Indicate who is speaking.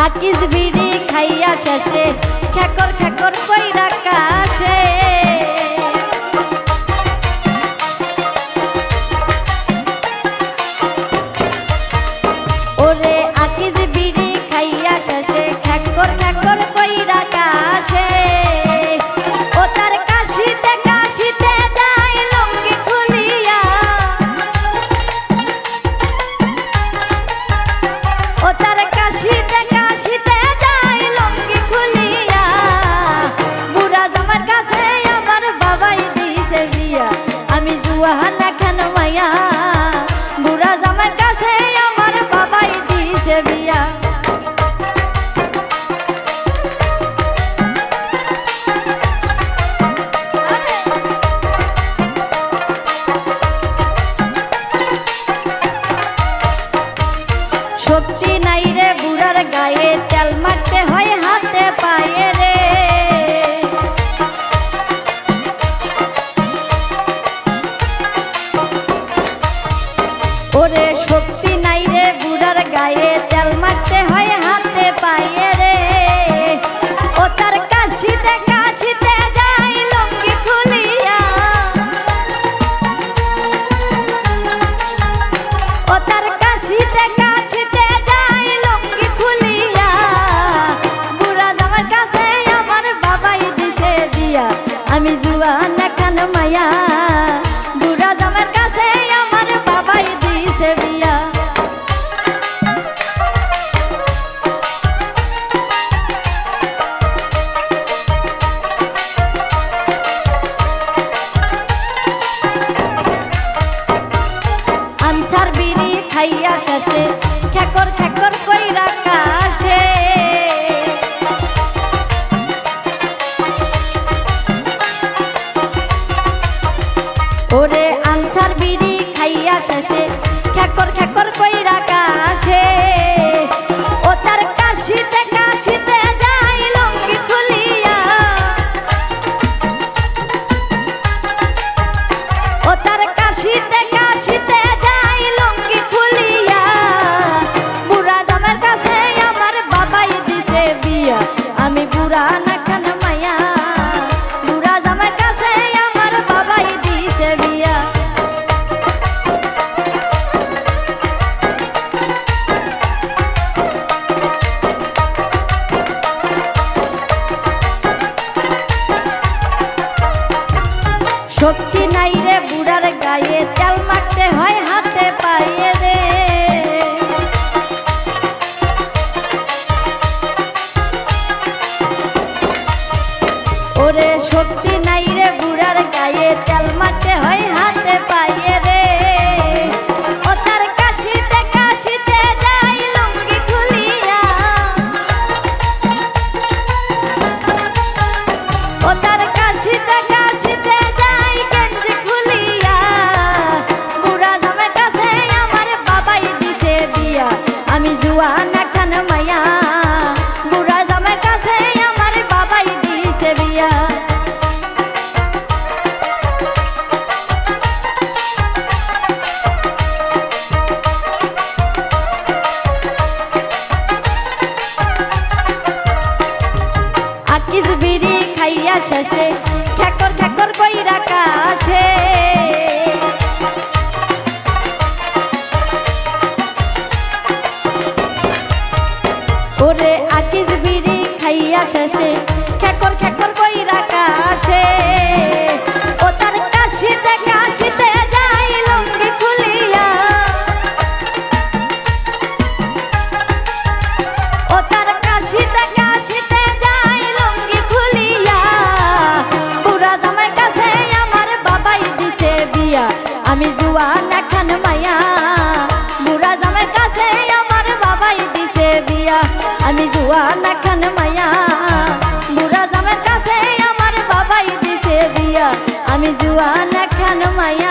Speaker 1: আকিজ বিড়ি খাইয়া শেষে খেকর খেকর কইরা কাশে ওরে আকিজ বিড়ি খাইয়া শেষে খেকর খেকর কইরা কাশে ও তার কাশিতে কাশিতে যায় লুঙ্গি খুলিয়া ও তার কাশিতে কাশিতে যায় লুঙ্গি খুলিয়া বুড়া জামার কাছে আমার বাবাই দিছে বিয়া আমি জুয়ানা খান মায়া বুড়া জামার কাছে আমার বাবাই দিছে বিয়া শক্তি নাই রে বুড়ার গায়ে তেল মারতে হয় হাতে পায়ে রে ওরে শক্তি নাই রে বুড়ার গায়ে তেল মারতে হয় হাতে পায়ে রে ও তার কাশিতে কাশিতে যায় লুঙ্গি খুলিয়া ও তার কাশিতে কাশিতে যায় লুঙ্গি খুলিয়া বুড়া জামার কাছে আমার বাবাই দিছে বিয়া আমি জুয়ানা খান মায়া বুড়া জামার কাছে আমার বাবাই দিছে বিয়া আনছার বিড়ি খাইয়া শেষে খেকর খেকর কইরা কাশে ওরে আনছার বিড়ি খাইয়া শেষে খেকর খেকর কইরা কাশে ও তার কাশিতে কাশিতে যায় লুঙ্গি খুলিয়া ও তার কাশিতে কাশিতে যায় লুঙ্গি খুলিয়া বুড়া জামার কাছে আমার বাবাই দিছে বিয়া আমি বুড়া না খান মায়া বুড়া জামার কাছে আমার বাবাই দিছে বিয়া শক্তি নাই রে বুড়ার গায়ে তেল মারতে হয় হাতে পায়ে রে ওরে শক্তি নাই রে বুড়ার গায়ে তেল মারতে হয় হাতে পায়ে রে ও তার কাশিতে কাশিতে যায় লুঙ্গি খুলিয়া ও তার কাশিতে কাশিতে যায় গেঞ্জি খুলিয়া বুড়া জামার কাছে আমার বাবাই দিছে বিয়া আমি জুয়ানা খান মায়া বুড়া জামার কাছে আমার বাবাই দিছে বিয়া আকিজ বিড়ি খাইয়া শেষে খেকর খেকর কইরা কাশে ওরে আকিজ বিড়ি খাইয়া শেষে খেকর খেকর কইরা কাশে ও তার কাশিতে কাশিতে যায় লুঙ্গি খুলিয়া ও তার কাশিতে কাশিতে যায় লুঙ্গি খুলিয়া বুড়া জামার কাছে আমার বাবাই দিছে বিয়া আমি জুয়ানা খান মায়া বুড়া জামার কাছে আমার বাবাই দিছে বিয়া আমি জুয়ানা খান মায়া বুড়া জামার কাছে আমার বাবাই দিছে বিয়া আমি জুয়ানা খান মায়া